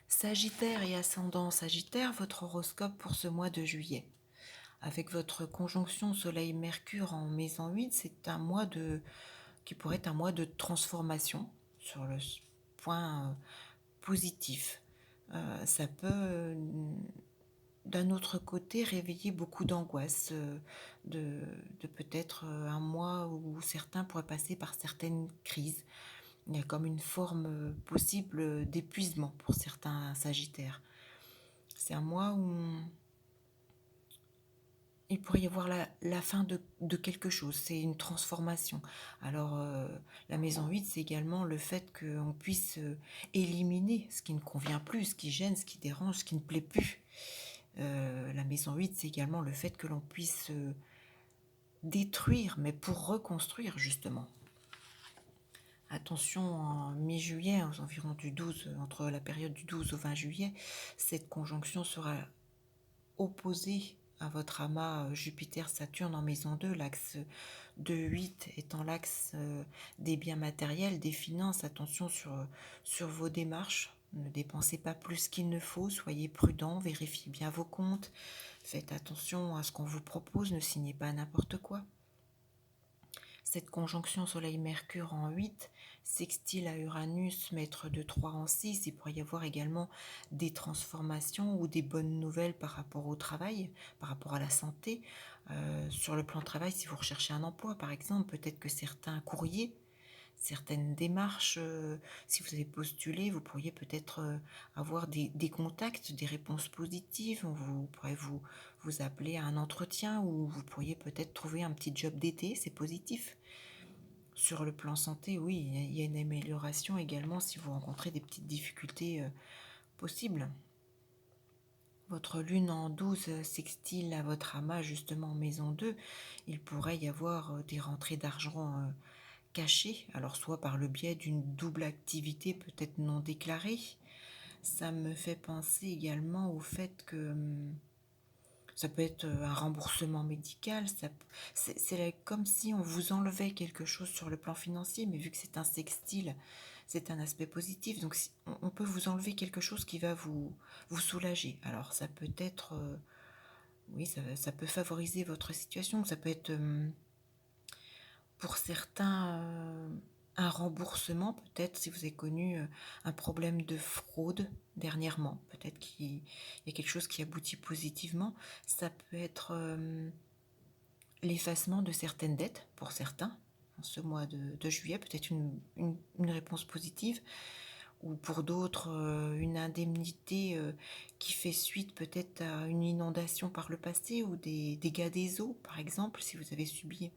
Sagittaire et ascendant Sagittaire, votre horoscope pour ce mois de juillet. Avec votre conjonction Soleil-Mercure en maison 8, c'est un mois qui pourrait être un mois de transformation sur le point positif. Ça peut, d'un autre côté, réveiller beaucoup d'angoisse, de, de peut-être un mois où certains pourraient passer par certaines crises. Il y a comme une forme possible d'épuisement pour certains Sagittaires. C'est un mois où il pourrait y avoir la fin de quelque chose, c'est une transformation. Alors, la maison 8, c'est également le fait qu'on puisse éliminer ce qui ne convient plus, ce qui gêne, ce qui dérange, ce qui ne plaît plus. La maison 8, c'est également le fait que l'on puisse détruire, mais pour reconstruire, justement. Attention, en mi-juillet, aux environs du 12, entre la période du 12 au 20 juillet, cette conjonction sera opposée à votre amas Jupiter-Saturne en maison 2, l'axe de 8 étant l'axe des biens matériels, des finances. Attention sur vos démarches, ne dépensez pas plus qu'il ne faut, soyez prudent, vérifiez bien vos comptes, faites attention à ce qu'on vous propose, ne signez pas n'importe quoi. Cette conjonction Soleil-Mercure en 8, sextile à Uranus, maître de 3 en 6, il pourrait y avoir également des transformations ou des bonnes nouvelles par rapport au travail, par rapport à la santé. Sur le plan travail, si vous recherchez un emploi par exemple, peut-être que certains courriers, certaines démarches, si vous avez postulé, vous pourriez peut-être avoir des contacts, des réponses positives, vous pourrez vous appeler à un entretien ou vous pourriez peut-être trouver un petit job d'été, c'est positif. Sur le plan santé, oui, il y a une amélioration également si vous rencontrez des petites difficultés possibles. Votre lune en 12 sextile à votre amas justement en maison 2, il pourrait y avoir des rentrées d'argent cachées, alors soit par le biais d'une double activité peut-être non déclarée. Ça me fait penser également au fait que ça peut être un remboursement médical, c'est comme si on vous enlevait quelque chose sur le plan financier, mais vu que c'est un sextile, c'est un aspect positif, donc on peut vous enlever quelque chose qui va vous soulager. Alors ça peut être, oui, ça peut favoriser votre situation, ça peut être pour certains un remboursement, peut-être si vous avez connu un problème de fraude dernièrement, peut-être qu'il y a quelque chose qui aboutit positivement, ça peut être l'effacement de certaines dettes pour certains. En ce mois de juillet, peut-être une réponse positive, ou pour d'autres, une indemnité qui fait suite peut-être à une inondation par le passé ou des dégâts des eaux, par exemple, si vous avez subi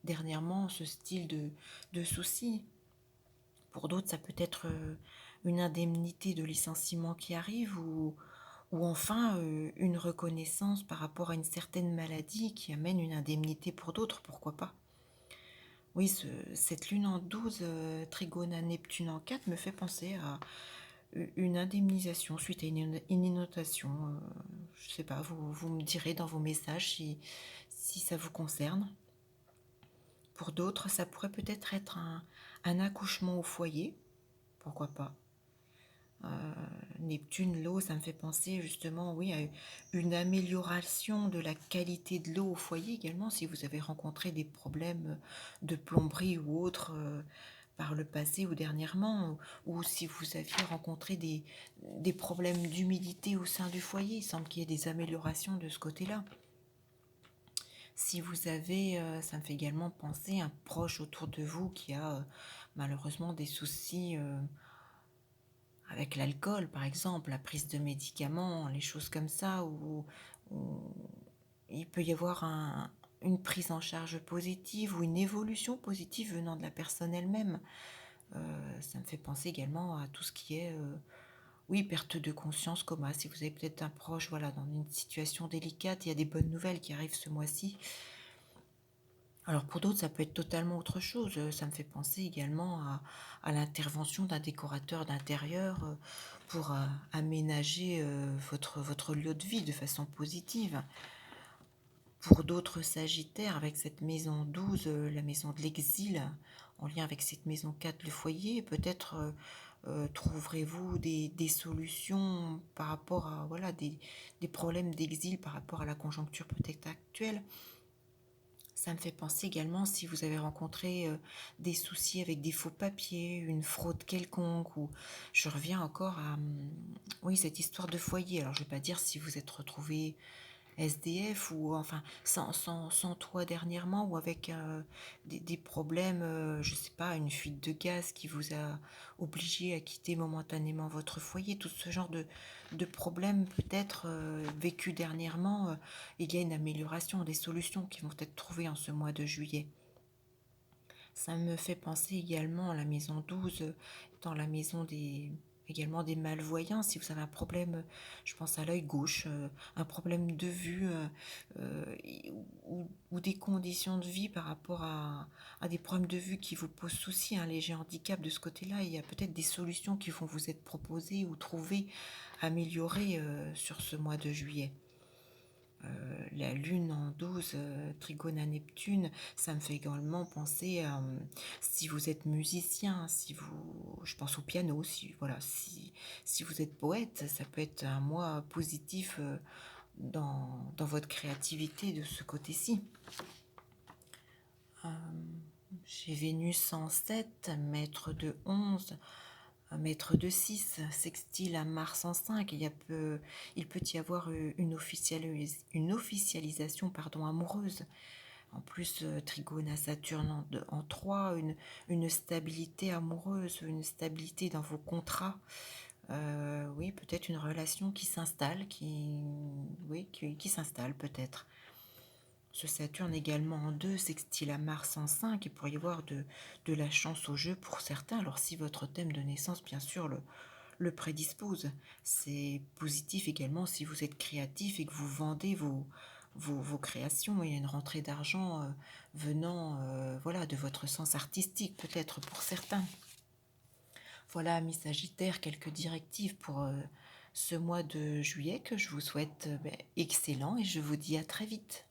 dernièrement ce style de soucis. Pour d'autres, ça peut être une indemnité de licenciement qui arrive ou enfin une reconnaissance par rapport à une certaine maladie qui amène une indemnité pour d'autres, pourquoi pas. Oui, cette lune en 12, trigone à Neptune en 4, me fait penser à une indemnisation suite à une inondation. Je sais pas, vous me direz dans vos messages si ça vous concerne. Pour d'autres, ça pourrait peut-être être un accouchement au foyer, pourquoi pas. Neptune, l'eau, ça me fait penser justement, oui, à une amélioration de la qualité de l'eau au foyer également, si vous avez rencontré des problèmes de plomberie ou autres par le passé ou dernièrement, ou si vous aviez rencontré des problèmes d'humidité au sein du foyer, il semble qu'il y ait des améliorations de ce côté-là. Si vous avez, ça me fait également penser, un proche autour de vous qui a malheureusement des soucis avec l'alcool, par exemple, la prise de médicaments, les choses comme ça, où il peut y avoir une prise en charge positive ou une évolution positive venant de la personne elle-même. Ça me fait penser également à tout ce qui est, oui, perte de conscience, coma. Si vous avez peut-être un proche, voilà, dans une situation délicate, il y a des bonnes nouvelles qui arrivent ce mois-ci. Alors pour d'autres, ça peut être totalement autre chose. Ça me fait penser également à l'intervention d'un décorateur d'intérieur pour aménager votre lieu de vie de façon positive. Pour d'autres Sagittaires, avec cette maison 12, la maison de l'exil, en lien avec cette maison 4, le foyer, peut-être trouverez-vous des solutions par rapport à voilà, des problèmes d'exil par rapport à la conjoncture peut-être actuelle? Ça me fait penser également si vous avez rencontré des soucis avec des faux papiers, une fraude quelconque, ou je reviens encore à oui, cette histoire de foyer. Alors je ne vais pas dire si vous êtes retrouvé SDF ou enfin sans toit dernièrement, ou avec des problèmes, je sais pas, une fuite de gaz qui vous a obligé à quitter momentanément votre foyer, tout ce genre de problèmes peut-être vécus dernièrement, il y a une amélioration, des solutions qui vont être trouvées en ce mois de juillet. Ça me fait penser également à la maison 12, dans la maison également des malvoyants. Si vous avez un problème, je pense à l'œil gauche, un problème de vue, ou des conditions de vie par rapport à des problèmes de vue qui vous posent souci, un léger handicap de ce côté-là, il y a peut-être des solutions qui vont vous être proposées ou trouvées, améliorées sur ce mois de juillet. La Lune en 12, trigone à Neptune, ça me fait également penser à, si vous êtes musicien, si vous, je pense au piano, si, voilà, si vous êtes poète, ça peut être un mois positif dans votre créativité de ce côté-ci. Euh, j'ai Vénus en 7, maître de 11, maître de 6, sextile à Mars en 5, il peut y avoir une officialisation amoureuse. En plus, Trigone à Saturne en 3, une stabilité amoureuse, une stabilité dans vos contrats. Oui, peut-être une relation qui s'installe, oui, qui s'installe peut-être. Ce Saturne également en 2, sextile à Mars en 5, il pourrait y avoir de la chance au jeu pour certains. Alors si votre thème de naissance, bien sûr, le prédispose. C'est positif également si vous êtes créatif et que vous vendez vos créations. Il y a une rentrée d'argent venant voilà, de votre sens artistique, peut-être pour certains. Voilà, mes Sagittaires, quelques directives pour ce mois de juillet que je vous souhaite excellent, et je vous dis à très vite.